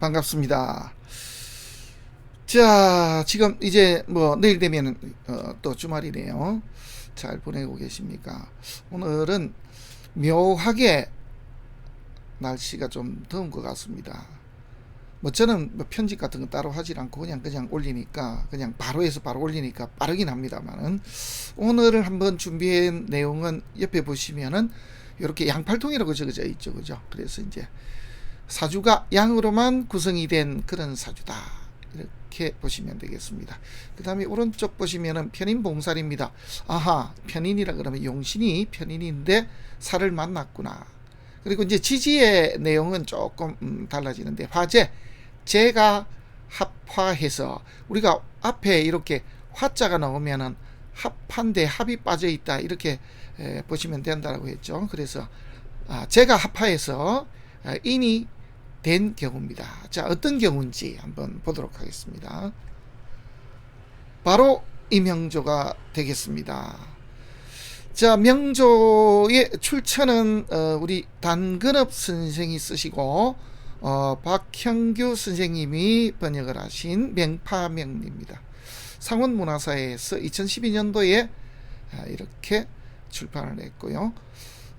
반갑습니다. 자, 지금 이제 뭐 내일 되면 또 주말이네요. 잘 보내고 계십니까? 오늘은 묘하게 날씨가 좀 더운 것 같습니다. 뭐 저는 뭐 편집 같은 거 따로 하질 않고 그냥 올리니까 그냥 바로 해서 바로 올리니까 빠르긴 합니다만은, 오늘을 한번 준비한 내용은 옆에 보시면은 이렇게 양팔통이라고 적어져 있죠, 그죠? 그래서 이제 사주가 양으로만 구성이 된 그런 사주다, 이렇게 보시면 되겠습니다. 그 다음에 오른쪽 보시면은 편인봉살입니다. 아하, 편인이라 그러면 용신이 편인인데 살을 만났구나. 그리고 이제 지지의 내용은 조금 달라지는데, 화재, 재가 합화해서, 우리가 앞에 이렇게 화자가 나오면은 합한데 합이 빠져 있다, 이렇게 보시면 된다고 했죠. 그래서 재가 합화해서 인이 된 경우입니다. 자, 어떤 경우인지 한번 보도록 하겠습니다. 바로 이 명조가 되겠습니다. 자, 명조의 출처는 우리 단근업 선생이 쓰시고 박형규 선생님이 번역을 하신 명파명리입니다. 상원문화사에서 2012년도에 이렇게 출판을 했고요.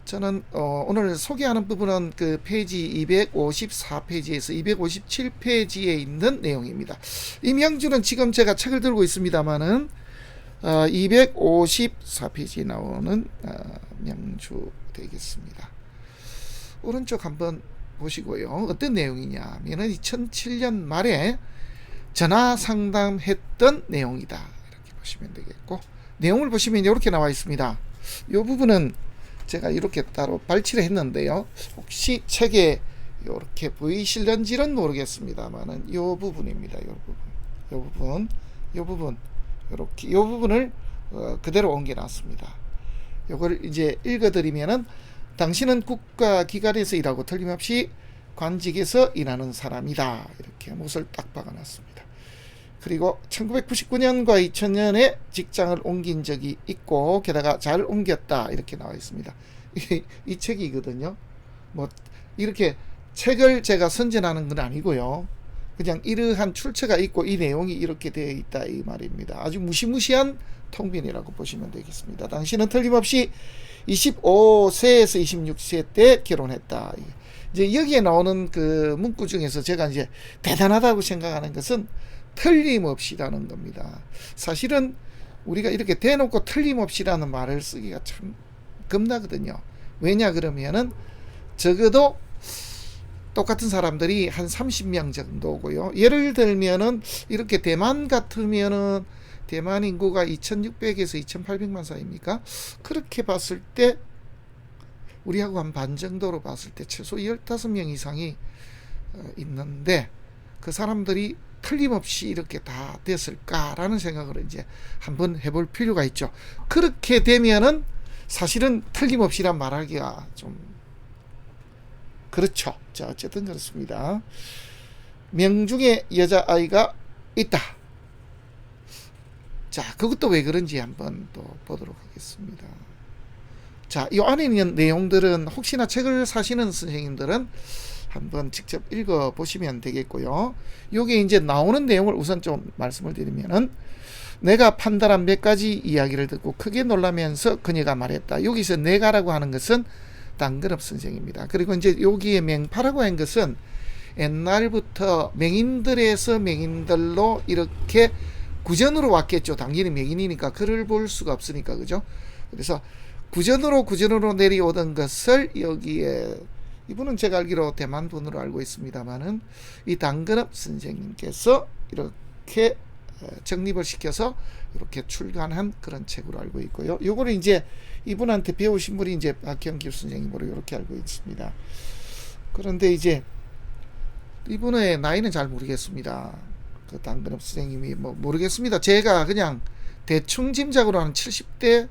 저는 오늘 소개하는 부분은 그 페이지 254페이지에서 257페이지에 있는 내용입니다. 이 명주는 지금 제가 책을 들고 있습니다만은 254페이지에 나오는 명주 되겠습니다. 오른쪽 한번 보시고요. 어떤 내용이냐 하면은 2007년 말에 전화 상담했던 내용이다, 이렇게 보시면 되겠고, 내용을 보시면 이렇게 나와 있습니다. 이 부분은 제가 이렇게 따로 발치를 했는데요. 혹시 책에 이렇게 보이실런지는 모르겠습니다만은 이 부분입니다. 이 부분 이렇게 이 부분을 그대로 옮겨놨습니다. 이걸 이제 읽어드리면은, 당신은 국가기관에서 일하고 틀림없이 관직에서 일하는 사람이다, 이렇게 못을 딱 박아놨습니다. 그리고 1999년과 2000년에 직장을 옮긴 적이 있고 게다가 잘 옮겼다, 이렇게 나와 있습니다. 이 책이거든요. 뭐 이렇게 책을 제가 선전하는 건 아니고요. 그냥 이러한 출처가 있고 이 내용이 이렇게 되어 있다, 이 말입니다. 아주 무시무시한 통변이라고 보시면 되겠습니다. 당신은 틀림없이 25세에서 26세 때 결혼했다. 이제 여기에 나오는 그 문구 중에서 제가 이제 대단하다고 생각하는 것은 틀림없이라는 겁니다. 사실은 우리가 이렇게 대놓고 틀림없이라는 말을 쓰기가 참 겁나거든요. 왜냐 그러면은 적어도 똑같은 사람들이 한 30명 정도고요. 예를 들면은 이렇게 대만 같으면은 대만 인구가 2600에서 2800만 사이입니까? 그렇게 봤을 때 우리하고 한 반 정도로 봤을 때 최소 15명 이상이 있는데, 그 사람들이 틀림없이 이렇게 다 됐을까라는 생각을 이제 한번 해볼 필요가 있죠. 그렇게 되면은 사실은 틀림없이란 말하기가 좀 그렇죠. 자, 어쨌든 그렇습니다. 명중에 여자아이가 있다. 자, 그것도 왜 그런지 한번 또 보도록 하겠습니다. 자, 이 안에 있는 내용들은 혹시나 책을 사시는 선생님들은 한번 직접 읽어 보시면 되겠고요. 여기 이제 나오는 내용을 우선 좀 말씀을 드리면은, 내가 판단한 몇 가지 이야기를 듣고 크게 놀라면서 그녀가 말했다. 여기서 내가라고 하는 것은 단근업 선생입니다. 그리고 이제 여기에 명파라고 한 것은 옛날부터 명인들에서 명인들로 이렇게 구전으로 왔겠죠. 당연히 명인이니까 글을 볼 수가 없으니까, 그죠? 그래서 구전으로 내려오던 것을 여기에, 이분은 제가 알기로 대만 분으로 알고 있습니다만은, 이 단근업 선생님께서 이렇게 정립을 시켜서 이렇게 출간한 그런 책으로 알고 있고요. 요거를 이제 이분한테 배우신 분이 이제 박형규 선생님으로 이렇게 알고 있습니다. 그런데 이제 이분의 나이는 잘 모르겠습니다. 그 단근업 선생님이 뭐 모르겠습니다. 제가 그냥 대충 짐작으로 하는 70대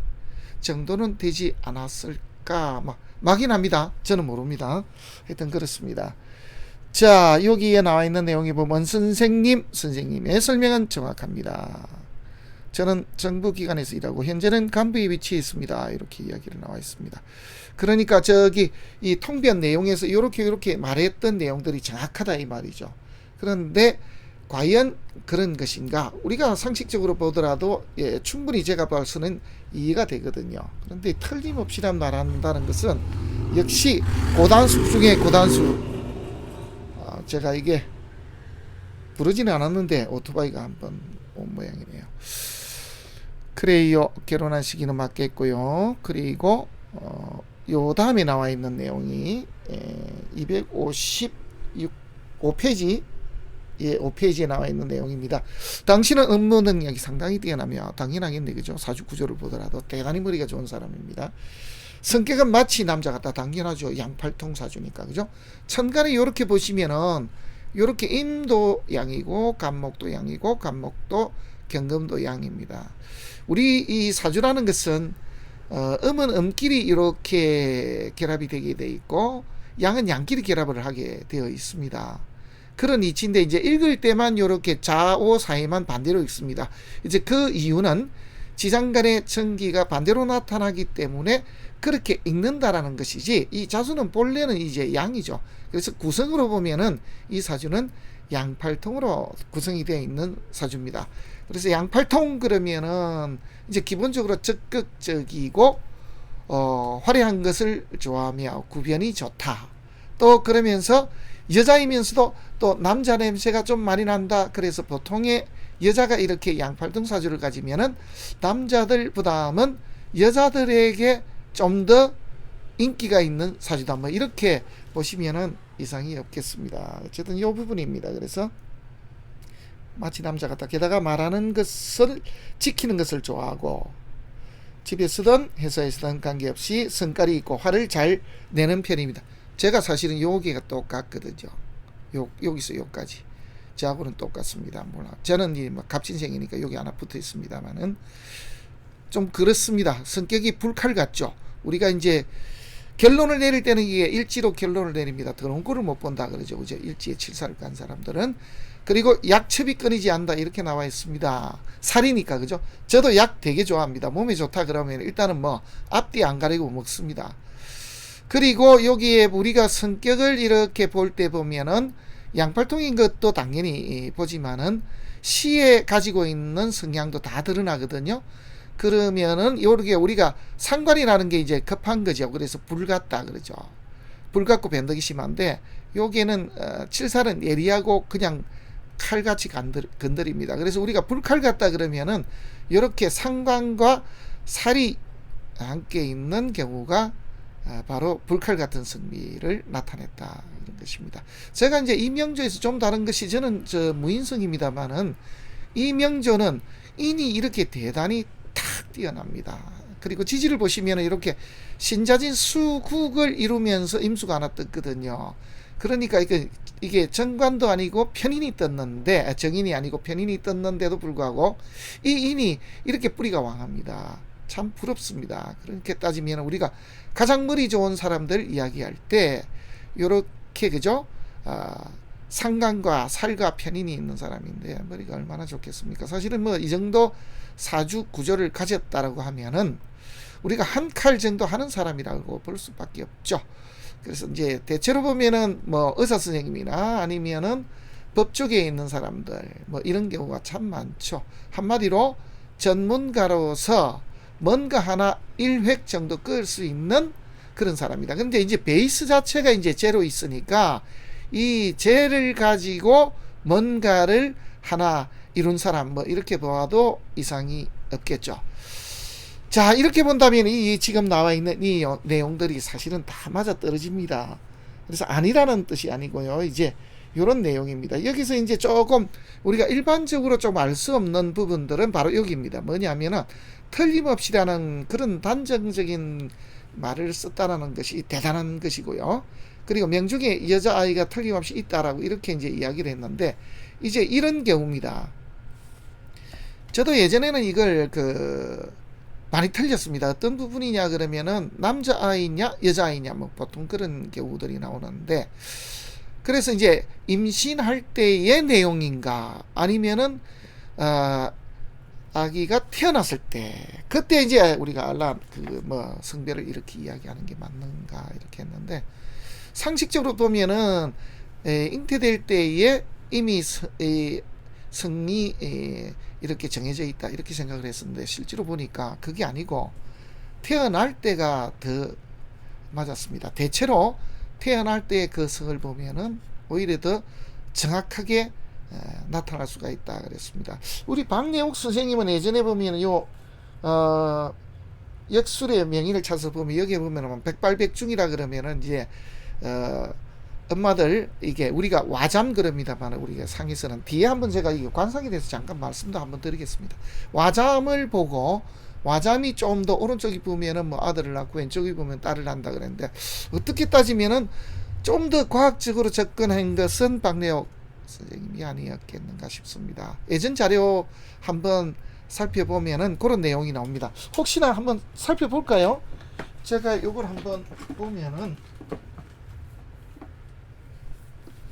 정도는 되지 않았을까, 막연합니다. 저는 모릅니다. 하여튼 그렇습니다. 자, 여기에 나와 있는 내용이 보면 선생님의 설명은 정확합니다. 저는 정부기관에서 일하고 현재는 간부에 위치해 있습니다, 이렇게 이야기를 나와 있습니다. 그러니까 저기 이 통변 내용에서 이렇게 말했던 내용들이 정확하다, 이 말이죠. 그런데 과연 그런 것인가? 우리가 상식적으로 보더라도 충분히 제가 봐서는 이해가 되거든요. 그런데 틀림없이란 말한다는 것은 역시 고단수 중에 고단수. 제가 이게 부르지는 않았는데 오토바이가 한번 온 모양이네요. 그래요. 결혼한 시기는 맞겠고요. 그리고 요 다음에 나와 있는 내용이 255페이지 5페이지에 나와 있는 내용입니다. 당신은 업무 능력이 상당히 뛰어나며 당연하겠네, 그죠? 사주 구조를 보더라도 대단히 머리가 좋은 사람입니다. 성격은 마치 남자 같다. 당연하죠. 양팔통 사주니까, 그죠? 천간에 이렇게 보시면은 이렇게 임도 양이고 간목도 양이고 간목도 경금도 양입니다. 우리 이 사주라는 것은 음은 음끼리 이렇게 결합이 되게 돼 있고 양은 양끼리 결합을 하게 되어 있습니다. 그런 이치인데 이제 읽을 때만 이렇게 좌오 사이만 반대로 읽습니다. 이제 그 이유는 지장간의 천기가 반대로 나타나기 때문에 그렇게 읽는다라는 것이지, 이 자수는 본래는 이제 양이죠. 그래서 구성으로 보면은 이 사주는 양팔통으로 구성이 되어 있는 사주입니다. 그래서 양팔통 그러면은 이제 기본적으로 적극적이고 화려한 것을 좋아하며 구변이 좋다. 또 그러면서 여자이면서도 또 남자 냄새가 좀 많이 난다. 그래서 보통의 여자가 이렇게 양팔통 사주를 가지면은 남자들보다는 여자들에게 좀 더 인기가 있는 사주다. 뭐 이렇게 보시면은 이상이 없겠습니다. 어쨌든 이 부분입니다. 그래서 마치 남자 같다. 게다가 말하는 것을 지키는 것을 좋아하고 집에서든 회사에서든 관계없이 성깔이 있고 화를 잘 내는 편입니다. 제가 사실은 여기가 똑같거든요. 여기서 여기까지 저하고는 똑같습니다. 몰라. 저는 이 갑진생이니까 여기 하나 붙어 있습니다만은 좀 그렇습니다. 성격이 불칼 같죠. 우리가 이제 결론을 내릴 때는 이게 일지로 결론을 내립니다. 더러운 꼴을 못 본다 그러죠. 그죠? 일지에 칠사를 간 사람들은. 그리고 약첩이 끊이지 않는다 이렇게 나와 있습니다. 살이니까, 그죠? 저도 약 되게 좋아합니다. 몸에 좋다 그러면 일단은 뭐 앞뒤 안 가리고 먹습니다. 그리고 여기에 우리가 성격을 이렇게 볼 때 보면은 양팔통인 것도 당연히 보지만은 시에 가지고 있는 성향도 다 드러나거든요. 그러면은 요렇게 우리가 상관이라는 게 이제 급한 거죠. 그래서 불 같다 그러죠. 불 같고 변덕이 심한데 여기에는 칠살은 예리하고 그냥 칼같이 건드립니다. 그래서 우리가 불칼 같다 그러면은 이렇게 상관과 살이 함께 있는 경우가 바로 불칼 같은 성미를 나타냈다 이런 것입니다. 제가 이제 이 명조에서 좀 다른 것이, 저는 무인성입니다만은 이 명조는 인이 이렇게 대단히 탁 뛰어납니다. 그리고 지지를 보시면 이렇게 신자진 수국을 이루면서 임수가 하나 떴거든요. 그러니까 이게 정관도 아니고 편인이 떴는데, 정인이 아니고 편인이 떴는데도 불구하고 이 인이 이렇게 뿌리가 왕합니다. 참 부럽습니다. 그렇게 따지면 우리가 가장 머리 좋은 사람들 이야기할 때 요렇게, 그죠? 상관과 살과 편인이 있는 사람인데 머리가 얼마나 좋겠습니까? 사실은 뭐 이 정도 사주 구조를 가졌다라고 하면은 우리가 한 칼 정도 하는 사람이라고 볼 수밖에 없죠. 그래서 이제 대체로 보면은 뭐 의사 선생님이나 아니면은 법 쪽에 있는 사람들 뭐 이런 경우가 참 많죠. 한마디로 전문가로서 뭔가 하나 1획 정도 끌 수 있는 그런 사람이다. 근데 이제 베이스 자체가 이제 제로 있으니까 이 제를 가지고 뭔가를 하나 이룬 사람 뭐 이렇게 봐도 이상이 없겠죠. 자, 이렇게 본다면 이 지금 나와 있는 이 내용들이 사실은 다 맞아 떨어집니다. 그래서 아니라는 뜻이 아니고요. 이제 이런 내용입니다. 여기서 이제 조금 우리가 일반적으로 좀 알 수 없는 부분들은 바로 여기입니다. 뭐냐면은 틀림없이라는 그런 단정적인 말을 썼다라는 것이 대단한 것이고요. 그리고 명중에 여자아이가 틀림없이 있다라고 이렇게 이제 이야기를 했는데, 이제 이런 경우입니다. 저도 예전에는 이걸 많이 틀렸습니다. 어떤 부분이냐 그러면은 남자아이냐 여자아이냐 뭐 보통 그런 경우들이 나오는데, 그래서 이제 임신할 때의 내용인가 아니면은 아기가 태어났을 때 그때 이제 우리가 뭐 성별을 이렇게 이야기하는 게 맞는가 이렇게 했는데, 상식적으로 보면은 잉태될 때의 이미 성이 이렇게 정해져 있다 이렇게 생각을 했었는데 실제로 보니까 그게 아니고 태어날 때가 더 맞았습니다. 대체로 태어날 때의 그 성을 보면은 오히려 더 정확하게 나타날 수가 있다 그랬습니다. 우리 박내옥 선생님은 예전에 보면 요 역술의 명의를 찾아서 보면 여기에 보면은 백발백중이라 그러면은 이제 엄마들 이게 우리가 와잠 그럽니다만 우리가 상에서는 뒤에 한번 제가 이게 관상에 대해서 잠깐 말씀도 한번 드리겠습니다. 와잠을 보고 와잠이 좀 더 오른쪽이 보면은 뭐 아들을 낳고 왼쪽이 보면 딸을 낳는다 그랬는데 어떻게 따지면은 좀 더 과학적으로 접근한 것은 박래옥 선생님이 아니었겠는가 싶습니다. 예전 자료 한번 살펴보면은 그런 내용이 나옵니다. 혹시나 한번 살펴볼까요? 제가 이걸 한번 보면은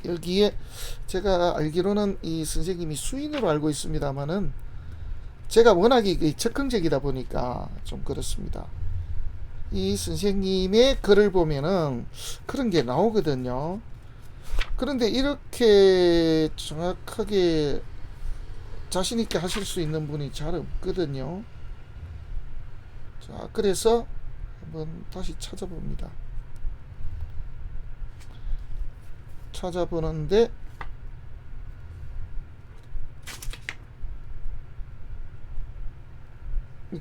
여기에 제가 알기로는 이 선생님이 수인으로 알고 있습니다만은 제가 워낙에 적극적이다 보니까 좀 그렇습니다. 이 선생님의 글을 보면은 그런 게 나오거든요. 그런데 이렇게 정확하게 자신있게 하실 수 있는 분이 잘 없거든요. 자, 그래서 한번 다시 찾아봅니다. 찾아보는데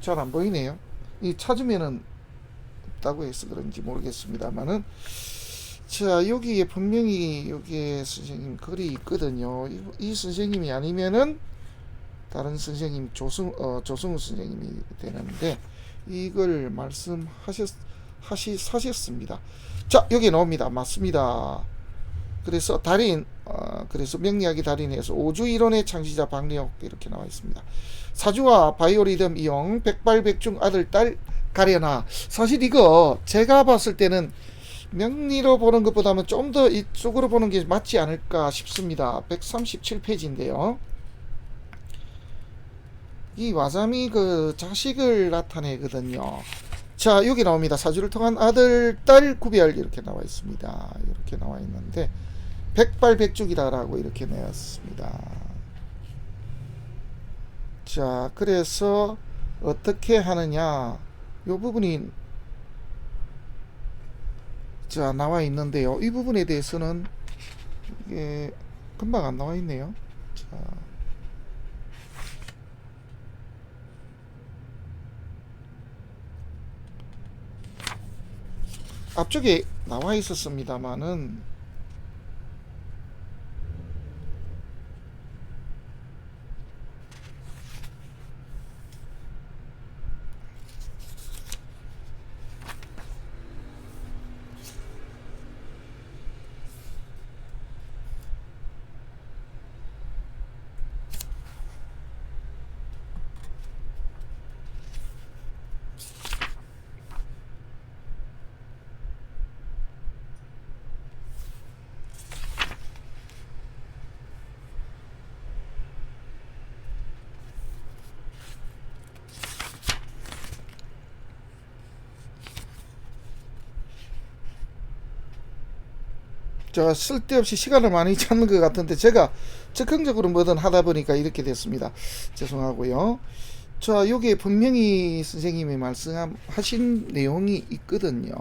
잘 안 보이네요. 이 찾으면은 없다고 해서 그런지 모르겠습니다만은 자 여기에 분명히 여기에 선생님 글이 있거든요. 이 선생님이 아니면은 다른 선생님 조승우 선생님이 되는데 이걸 사셨습니다. 자 여기 나옵니다. 맞습니다. 그래서 달인 그래서 명리학의 달인에서 오주이론의 창시자 박래옥 이렇게 나와 있습니다. 사주와 바이오리듬 이용 백발백중 아들 딸 가려나 사실 이거 제가 봤을 때는 명리로 보는 것보다는 좀 더 이쪽으로 보는 게 맞지 않을까 싶습니다. 137페이지인데요. 이 와잠이 그 자식을 나타내거든요. 자 여기 나옵니다. 사주를 통한 아들 딸 구별 이렇게 나와 있습니다. 이렇게 나와 있는데 백발백중이다라고 이렇게 내었습니다. 자 그래서 어떻게 하느냐 요 부분이 자 나와 있는데요. 이 부분에 대해서는 이게 금방 안 나와 있네요. 자 앞쪽에 나와 있었습니다만은 저 쓸데없이 시간을 많이 찾는 것 같은데 제가 적극적으로 뭐든 하다 보니까 이렇게 됐습니다. 죄송하고요. 자 여기에 분명히 선생님이 말씀하신 내용이 있거든요.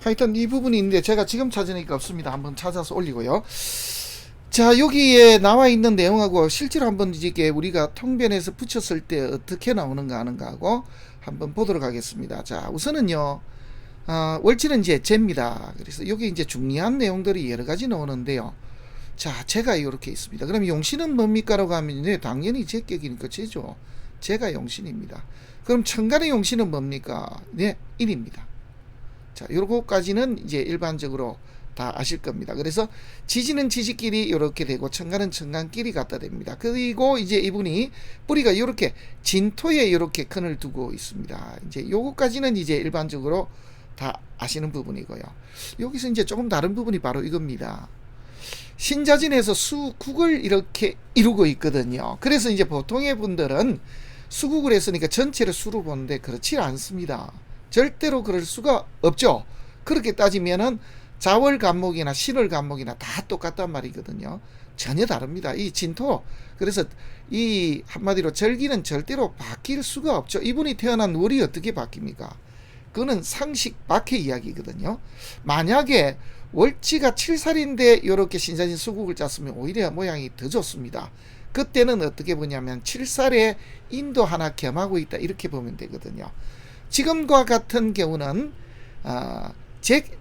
하여튼 이 부분이 있는데 제가 지금 찾으니까 없습니다. 한번 찾아서 올리고요. 자, 여기에 나와 있는 내용하고 실제로 한번 이게 우리가 통변에서 붙였을 때 어떻게 나오는가 하는가 하고 한번 보도록 하겠습니다. 자, 우선은요, 월치는 이제 재입니다. 그래서 여기 이제 중요한 내용들이 여러 가지 나오는데요. 자, 재가 이렇게 있습니다. 그럼 용신은 뭡니까? 라고 하면, 네, 당연히 제격이니까 재죠. 재가 용신입니다. 그럼 천간의 용신은 뭡니까? 네, 인입니다. 자, 요거까지는 이제 일반적으로 다 아실 겁니다. 그래서 지지는 지지끼리 이렇게 되고 천간은 천간끼리 갖다 댑니다. 그리고 이제 이분이 뿌리가 이렇게 진토에 이렇게 근을 두고 있습니다. 이제 요거까지는 이제 일반적으로 다 아시는 부분이고요. 여기서 이제 조금 다른 부분이 바로 이겁니다. 신자진에서 수국을 이렇게 이루고 있거든요. 그래서 이제 보통의 분들은 수국을 했으니까 전체를 수로 보는데 그렇지 않습니다. 절대로 그럴 수가 없죠. 그렇게 따지면은 자월간목이나 신월간목이나 다 똑같단 말이거든요. 전혀 다릅니다. 이 진토, 그래서 이 한마디로 절기는 절대로 바뀔 수가 없죠. 이분이 태어난 월이 어떻게 바뀝니까? 그거는 상식 밖의 이야기거든요. 만약에 월지가 7살인데 이렇게 신자진 수국을 짰으면 오히려 모양이 더 좋습니다. 그때는 어떻게 보냐면 7살에 인도 하나 겸하고 있다, 이렇게 보면 되거든요. 지금과 같은 경우는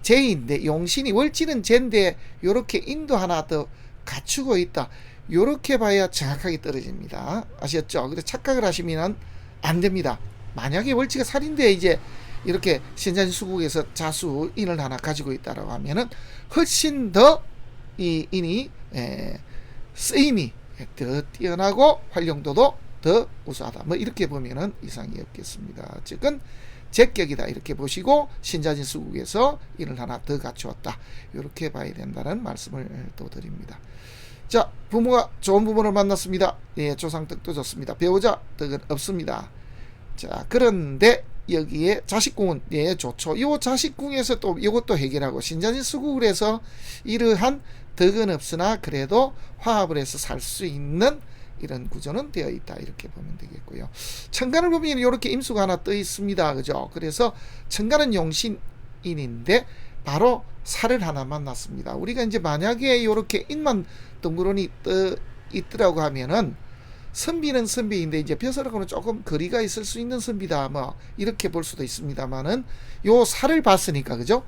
제인데 용신이, 월지는 제인데 요렇게 인도 하나 더 갖추고 있다, 요렇게 봐야 정확하게 떨어집니다. 아셨죠? 그래서 착각을 하시면 안 됩니다. 만약에 월지가 살인데 이제 이렇게 신자진 수국에서 자수 인을 하나 가지고 있다라고 하면은 훨씬 더 이 인이 쓰임이 더 뛰어나고 활용도도 더 우수하다, 뭐 이렇게 보면은 이상이 없겠습니다. 즉은 제격이다, 이렇게 보시고 신자진 수국에서 인을 하나 더 갖추었다, 이렇게 봐야 된다는 말씀을 또 드립니다. 자, 부모가 좋은 부모를 만났습니다. 예, 조상덕도 좋습니다. 배우자 덕은 없습니다. 자, 그런데 여기에 자식궁은 예, 좋죠. 요 자식궁에서 또 이것도 해결하고 신자진 수국을 해서 이러한 덕은 없으나 그래도 화합을 해서 살 수 있는 이런 구조는 되어 있다, 이렇게 보면 되겠고요. 천간을 보면 이렇게 임수가 하나 떠 있습니다. 그죠? 그래서 천간은 용신인인데 바로 살을 하나 만났습니다. 우리가 이제 만약에 이렇게 인만 덩그러니 떠 있더라고 하면은 선비는 선비인데 이제 벼슬하고는 조금 거리가 있을 수 있는 선비다, 뭐 이렇게 볼 수도 있습니다만은 요 살을 봤으니까, 그죠?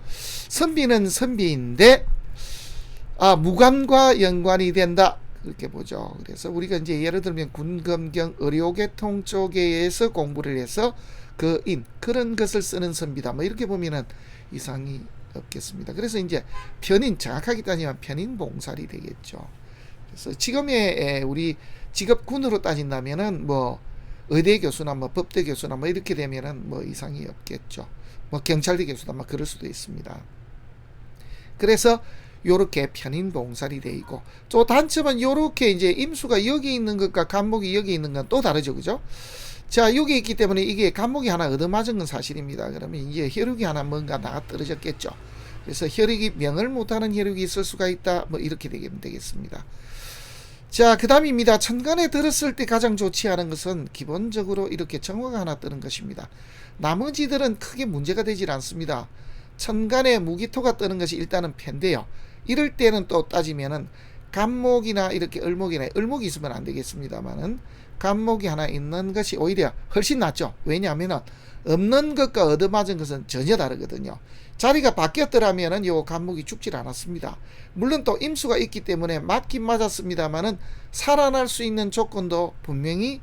선비는 선비인데 무관과 연관이 된다, 그렇게 보죠. 그래서 우리가 이제 예를 들면 군검경 의료계통 쪽에서 공부를 해서 그런 것을 쓰는 선비다, 뭐 이렇게 보면은 이상이 없겠습니다. 그래서 이제 편인, 정확하게 따지면 편인봉살이 되겠죠. 그래서 지금의 우리 직업군으로 따진다면은 뭐 의대 교수나 뭐 법대 교수나 뭐 이렇게 되면은 뭐 이상이 없겠죠. 뭐 경찰대 교수나 뭐 그럴 수도 있습니다. 그래서 요렇게 편인봉살이 돼 있고, 또 단점은 요렇게 이제 임수가 여기 있는 것과 간목이 여기 있는 건 또 다르죠. 그죠? 자, 여기 있기 때문에 이게 간목이 하나 얻어맞은 건 사실입니다. 그러면 이제 혈육이 하나 뭔가 나가 떨어졌겠죠. 그래서 혈육이 명을 못하는 혈육이 있을 수가 있다, 뭐 이렇게 되면 되겠습니다. 자, 그 다음입니다. 천간에 들었을 때 가장 좋지 않은 것은 기본적으로 이렇게 정화가 하나 뜨는 것입니다. 나머지들은 크게 문제가 되질 않습니다. 천간에 무기토가 뜨는 것이 일단은 편인데요. 이럴 때는 또 따지면은 간목이나 이렇게 을목이 있으면 안 되겠습니다만은 간목이 하나 있는 것이 오히려 훨씬 낫죠. 왜냐하면은 없는 것과 얻어맞은 것은 전혀 다르거든요. 자리가 바뀌었더라면은 요 간목이 죽질 않았습니다. 물론 또 임수가 있기 때문에 맞긴 맞았습니다만은 살아날 수 있는 조건도 분명히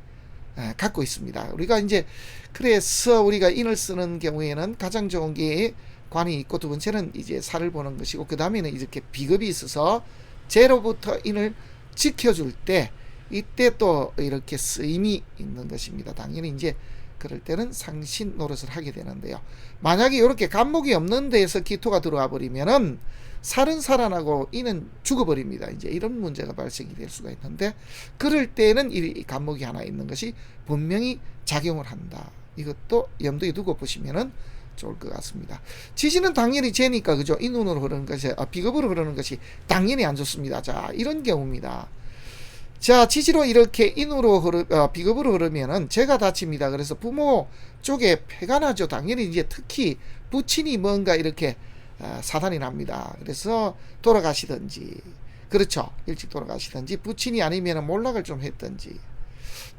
갖고 있습니다. 우리가 이제 그래서 우리가 인을 쓰는 경우에는 가장 좋은 게 관이 있고, 두 번째는 이제 살을 보는 것이고, 그 다음에는 이렇게 비급이 있어서 제로부터 인을 지켜줄 때 이때 또 이렇게 쓰임이 있는 것입니다. 당연히 이제 그럴 때는 상신 노릇을 하게 되는데요. 만약에 이렇게 간목이 없는 데에서 기토가 들어와 버리면은 살은 살아나고 인은 죽어버립니다. 이제 이런 문제가 발생이 될 수가 있는데, 그럴 때는 이 간목이 하나 있는 것이 분명히 작용을 한다. 이것도 염두에 두고 보시면은 좋을 것 같습니다. 지지는 당연히 재니까, 그죠? 인운으로 흐르는 것이, 비급으로 흐르는 것이 당연히 안 좋습니다. 자, 이런 경우입니다. 자, 지지로 이렇게 비급으로 흐르면은 재가 다칩니다. 그래서 부모 쪽에 폐가 나죠. 당연히 이제 특히 부친이 뭔가 이렇게 사단이 납니다. 그래서 돌아가시든지, 그렇죠, 일찍 돌아가시든지, 부친이 아니면 몰락을 좀 했든지,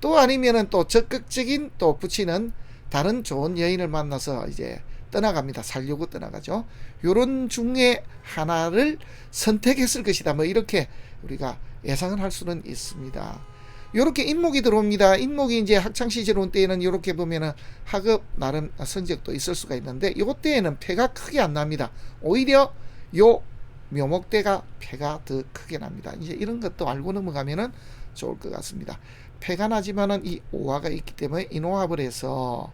또 아니면은 또 적극적인 또 부친은 다른 좋은 여인을 만나서 이제 떠나갑니다. 살려고 떠나가죠. 요런 중에 하나를 선택했을 것이다. 뭐 이렇게 우리가 예상을 할 수는 있습니다. 요렇게 인목이 들어옵니다. 인목이 이제 학창시절 온 때에는 요렇게 보면은 학업 나름 성적도 있을 수가 있는데, 요 때에는 패가 크게 안 납니다. 오히려 요 묘목대가 패가 더 크게 납니다. 이제 이런 것도 알고 넘어가면은 좋을 것 같습니다. 패가 나지만은 이 오화가 있기 때문에 인호합을 해서,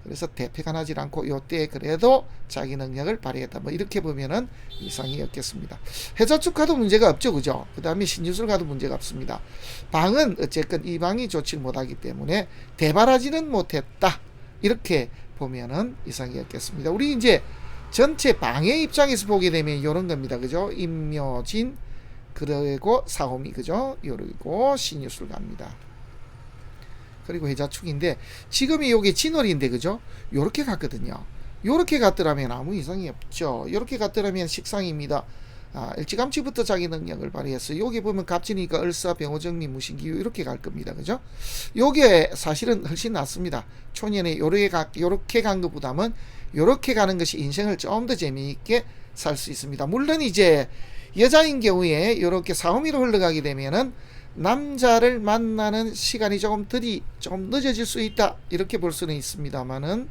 그래서 대패가 나질 않고 요때 그래도 자기 능력을 발휘했다. 뭐 이렇게 보면은 이상이 없겠습니다. 해자축 가도 문제가 없죠, 그죠? 그 다음에 신유술 가도 문제가 없습니다. 방은 어쨌건 이 방이 좋지 못하기 때문에 대발하지는 못했다. 이렇게 보면은 이상이 없겠습니다. 우리 이제 전체 방의 입장에서 보게 되면 이런 겁니다, 그죠? 임묘진, 그리고 사오미, 그죠? 그리고 신유술 갑니다. 그리고 해자축인데, 지금이 요게 진월인데, 그죠? 요렇게 갔거든요. 요렇게 갔더라면 아무 이상이 없죠. 요렇게 갔더라면 식상입니다. 일찌감치부터 자기 능력을 발휘해서, 요게 보면 갑진이니까 을사, 병호정미, 무신기유 이렇게 갈 겁니다. 그죠? 요게 사실은 훨씬 낫습니다. 초년에 요렇게 간 것보다는 요렇게 가는 것이 인생을 좀 더 재미있게 살 수 있습니다. 물론 이제 여자인 경우에 요렇게 사오미로 흘러가게 되면은 남자를 만나는 시간이 좀 늦어질 수 있다. 이렇게 볼 수는 있습니다만은,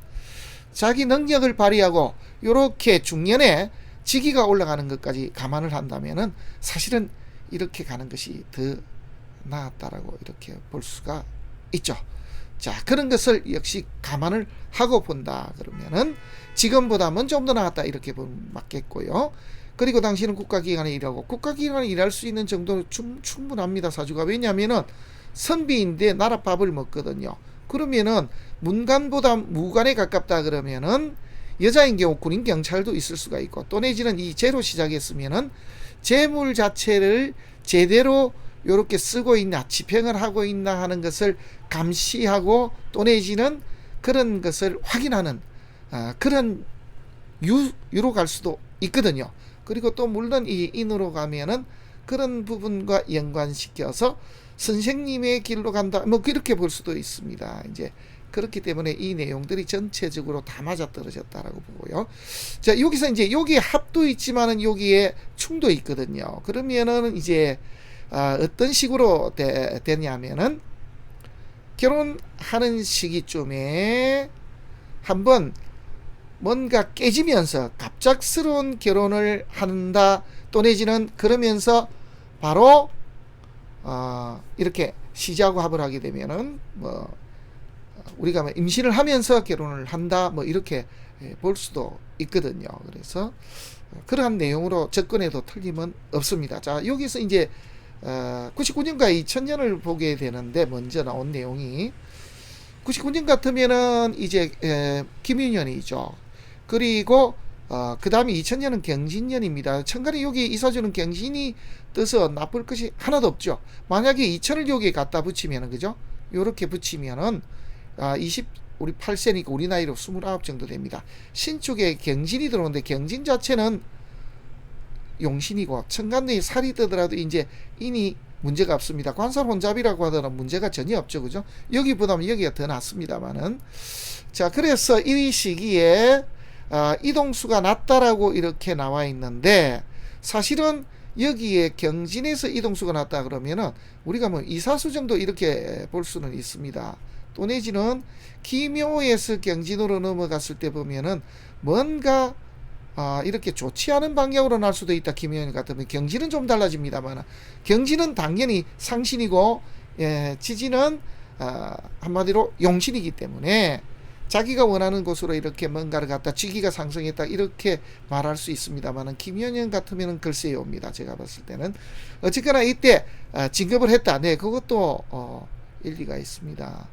자기 능력을 발휘하고 요렇게 중년에 직위가 올라가는 것까지 감안을 한다면은 사실은 이렇게 가는 것이 더 나았다라고 이렇게 볼 수가 있죠. 자, 그런 것을 역시 감안을 하고 본다 그러면은 지금보다는 좀 더 나았다 이렇게 보면 맞겠고요. 그리고 당신은 국가기관에 일하고, 국가기관에 일할 수 있는 정도는 충분합니다, 사주가. 왜냐하면은 선비인데 나라 밥을 먹거든요. 그러면은 문관보다 무관에 가깝다 그러면은 여자인 경우 군인 경찰도 있을 수가 있고, 또 내지는 이 재로 시작했으면은 재물 자체를 제대로 요렇게 쓰고 있나, 집행을 하고 있나 하는 것을 감시하고, 또 내지는 그런 것을 확인하는 그런 유로 갈 수도 있거든요. 그리고 또 물론 이 인으로 가면은 그런 부분과 연관시켜서 선생님의 길로 간다, 뭐 그렇게 볼 수도 있습니다. 이제 그렇기 때문에 이 내용들이 전체적으로 다 맞아떨어졌다라고 보고요. 자, 여기서 이제 여기에 합도 있지만은 여기에 충도 있거든요. 그러면은 이제 어떤 식으로 되냐면은, 결혼하는 시기쯤에 한번 뭔가 깨지면서 갑작스러운 결혼을 한다, 또 내지는 그러면서 바로 이렇게 시자하고 합을 하게 되면은 뭐 우리가 임신을 하면서 결혼을 한다, 뭐 이렇게 볼 수도 있거든요. 그래서 그러한 내용으로 접근해도 틀림은 없습니다. 자, 여기서 이제 99년과 2000년을 보게 되는데, 먼저 나온 내용이 99년 같으면은 이제 김윤년이죠. 그리고 그 다음에 2000년은 경진년입니다. 천간에 여기 이사주는 경진이 떠서 나쁠 것이 하나도 없죠. 만약에 2000을 여기에 갖다 붙이면은, 그죠? 요렇게 붙이면은 우리 8세니까 우리 나이로 29 정도 됩니다. 신축에 경진이 들어오는데, 경진 자체는 용신이고 천간에 살이 뜨더라도 이제 인이 문제가 없습니다. 관살 혼잡이라고 하더라도 문제가 전혀 없죠, 그죠? 여기보다는 여기가 더 낫습니다만은. 자, 그래서 이 시기에 이동수가 낮다라고 이렇게 나와 있는데, 사실은 여기에 경진에서 이동수가 낮다 그러면은 우리가 뭐 이사수 정도 이렇게 볼 수는 있습니다. 또 내지는 기묘에서 경진으로 넘어갔을 때 보면은 뭔가 이렇게 좋지 않은 방향으로 날 수도 있다. 기묘년 같으면 경진은 좀 달라집니다만, 경진은 당연히 상신이고, 지지는 한마디로 용신이기 때문에 자기가 원하는 곳으로 이렇게 뭔가를 갖다 직위가 상승했다 이렇게 말할 수 있습니다만, 김연년 같으면 글쎄요입니다. 제가 봤을 때는 어쨌거나 이때 진급을 했다. 네, 그것도 일리가 있습니다.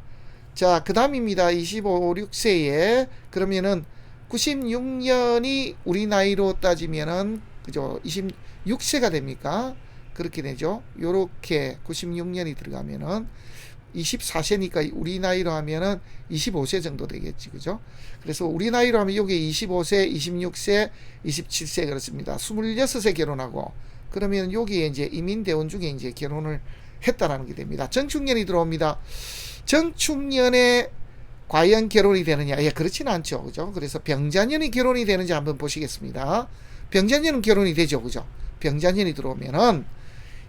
자, 그 다음입니다. 25, 6세에 그러면은 96년이 우리 나이로 따지면은, 그죠? 26세가 됩니까? 그렇게 되죠. 요렇게 96년이 들어가면은 24세니까 우리 나이로 하면은 25세 정도 되겠지, 그죠? 그래서 우리 나이로 하면 여기 25세, 26세, 27세 그렇습니다. 26세 결혼하고, 그러면 여기에 이제 이민대원 중에 이제 결혼을 했다라는 게 됩니다. 정축년이 들어옵니다. 정축년에 과연 결혼이 되느냐? 예, 그렇지는 않죠, 그죠? 그래서 병자년이 결혼이 되는지 한번 보시겠습니다. 병자년은 결혼이 되죠, 그죠? 병자년이 들어오면은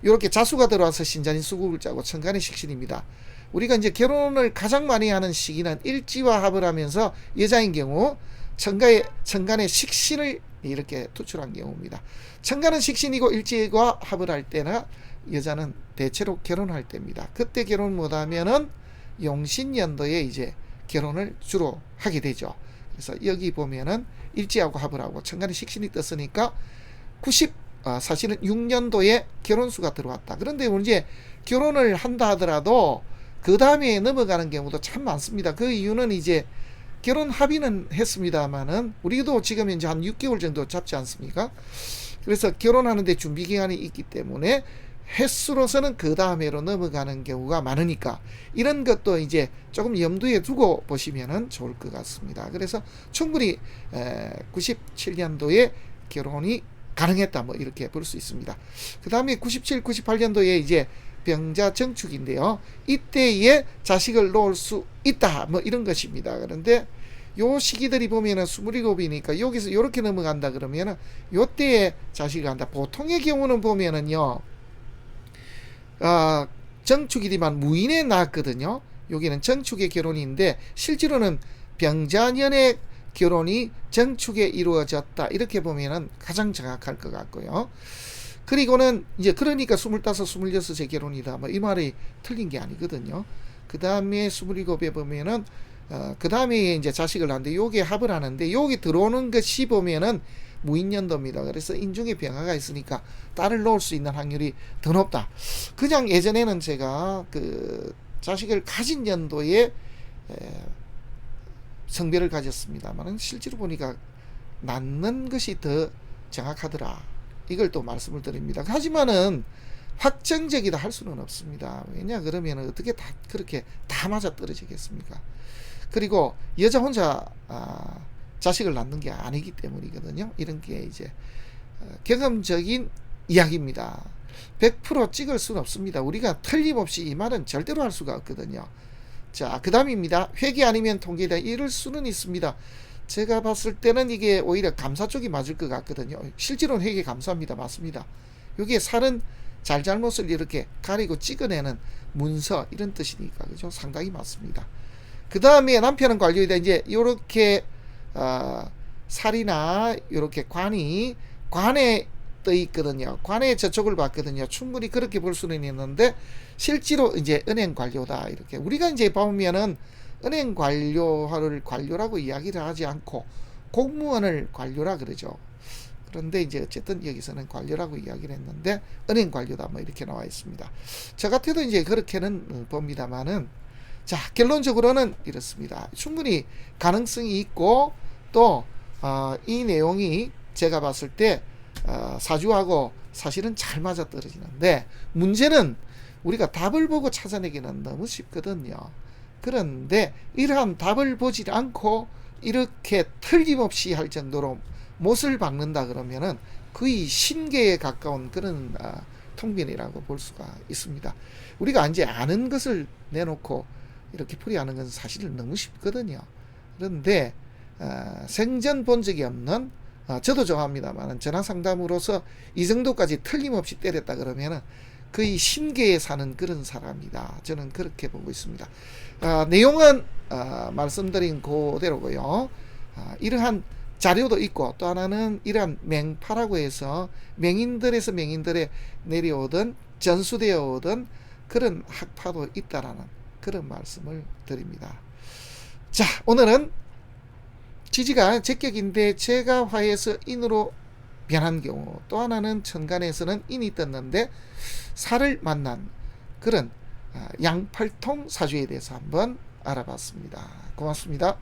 이렇게 자수가 들어와서 신자인 수국을 짜고 천간의 식신입니다. 우리가 이제 결혼을 가장 많이 하는 시기는 일지와 합을 하면서 여자인 경우 천간의 식신을 이렇게 투출한 경우입니다. 천간은 식신이고 일지와 합을 할 때나 여자는 대체로 결혼할 때입니다. 그때 결혼 못하면은 용신연도에 이제 결혼을 주로 하게 되죠. 그래서 여기 보면은 일지하고 합을 하고 천간의 식신이 떴으니까 사실은 6년도에 결혼수가 들어왔다. 그런데 이제 결혼을 한다 하더라도 그 다음에 넘어가는 경우도 참 많습니다. 그 이유는 이제 결혼 합의는 했습니다만은 우리도 지금 이제 한 6개월 정도 잡지 않습니까? 그래서 결혼하는데 준비 기간이 있기 때문에 횟수로서는 그 다음에로 넘어가는 경우가 많으니까 이런 것도 이제 조금 염두에 두고 보시면은 좋을 것 같습니다. 그래서 충분히 97년도에 결혼이 가능했다, 뭐 이렇게 볼 수 있습니다. 그 다음에 97, 98년도에 이제 병자 정축인데요. 이때에 자식을 놓을 수 있다, 뭐 이런 것입니다. 그런데 요 시기들이 보면은 27이니까 여기서 이렇게 넘어간다 그러면은 요때에 자식을 한다. 보통의 경우는 보면은요, 정축이지만 무인에 낳았거든요. 여기는 정축의 결혼인데 실제로는 병자년의 결혼이 정축에 이루어졌다, 이렇게 보면은 가장 정확할 것 같고요. 그리고는 이제 그러니까 25, 26의 결혼이다, 뭐 이 말이 틀린 게 아니거든요. 그 다음에 27에 보면은 그 다음에 이제 자식을 낳는데 요게 합을 하는데 여기 들어오는 것이 보면은 무인연도입니다. 그래서 인중에 병화가 있으니까 딸을 놓을 수 있는 확률이 더 높다. 그냥 예전에는 제가 그 자식을 가진 연도에 성별을 가졌습니다만 실제로 보니까 낳는 것이 더 정확하더라, 이걸 또 말씀을 드립니다. 하지만은 확정적이다 할 수는 없습니다. 왜냐 그러면 어떻게 다 그렇게 다 맞아 떨어지겠습니까? 그리고 여자 혼자 자식을 낳는 게 아니기 때문이거든요. 이런 게 이제 경험적인 이야기입니다. 100% 찍을 수는 없습니다. 우리가 틀림없이 이 말은 절대로 할 수가 없거든요. 자, 그 다음입니다. 회계 아니면 통계다, 이럴 수는 있습니다. 제가 봤을 때는 이게 오히려 감사 쪽이 맞을 것 같거든요. 실제로는 회계 감사입니다. 맞습니다. 여기에 살은 잘잘못을 이렇게 가리고 찍어내는 문서, 이런 뜻이니까 그죠? 상당히 맞습니다. 그 다음에 남편은 관료이다. 이제 요렇게 살이나 요렇게 관에 떠 있거든요. 관에 저촉을 받거든요. 충분히 그렇게 볼 수는 있는데 실제로 이제 은행 관료다, 이렇게 우리가 이제 보면은 은행 관료를 관료라고 이야기를 하지 않고 공무원을 관료라 그러죠. 그런데 이제 어쨌든 여기서는 관료라고 이야기를 했는데 은행 관료다, 뭐 이렇게 나와 있습니다. 저 같아도 이제 그렇게는 봅니다만은, 자, 결론적으로는 이렇습니다. 충분히 가능성이 있고 또 이 내용이 제가 봤을 때 사주하고 사실은 잘 맞아떨어지는데 문제는 우리가 답을 보고 찾아내기는 너무 쉽거든요. 그런데 이러한 답을 보지 않고 이렇게 틀림없이 할 정도로 못을 박는다 그러면은 거의 신계에 가까운 그런 통변이라고 볼 수가 있습니다. 우리가 이제 아는 것을 내놓고 이렇게 풀이하는 건 사실 너무 쉽거든요. 그런데 생전 본 적이 없는, 저도 좋아합니다만 전화상담으로서 이 정도까지 틀림없이 때렸다 그러면은 거의 신계에 사는 그런 사람이다, 저는 그렇게 보고 있습니다. 내용은 말씀드린 그대로고요. 이러한 자료도 있고 또 하나는 이러한 맹파라고 해서 맹인들에서 맹인들에 내려오던 전수되어 오던 그런 학파도 있다라는 그런 말씀을 드립니다. 자, 오늘은 지지가 제격인데 제가 화에서 인으로 변한 경우, 또 하나는 천간에서는 인이 떴는데 살을 만난 그런 양팔통 사주에 대해서 한번 알아봤습니다. 고맙습니다.